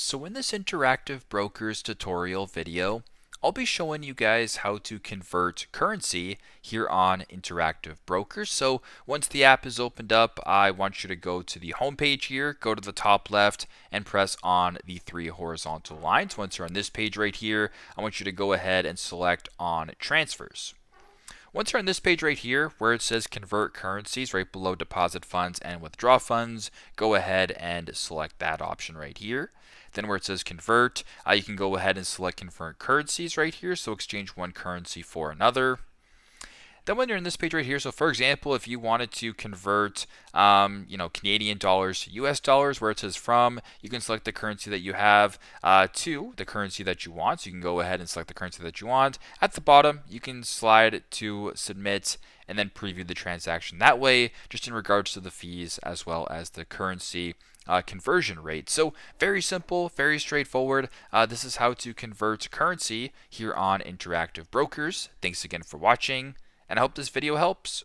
So in this interactive brokers tutorial video, I'll be showing you guys how to convert currency here on Interactive Brokers. So once the app is opened up, I want you to go to the home page here, go to the top left and press on the three horizontal lines. Once you're on this page right here, I want you to go ahead and select on transfers. Once you're on this page right here where it says convert currencies right below deposit funds and withdraw funds, go ahead and select that option right here. Then where it says convert, you can go ahead and select convert currencies right here. So exchange one currency for another. Then when you're in this page right here, so for example, if you wanted to convert, Canadian dollars to US dollars, where it says from, you can select the currency that you have to the currency that you want. So you can go ahead and select the currency that you want. At the bottom, you can slide to submit and then preview the transaction that way, just in regards to the fees as well as the currency conversion rate. So very simple, very straightforward. This is how to convert currency here on Interactive Brokers. Thanks again for watching, and I hope this video helps.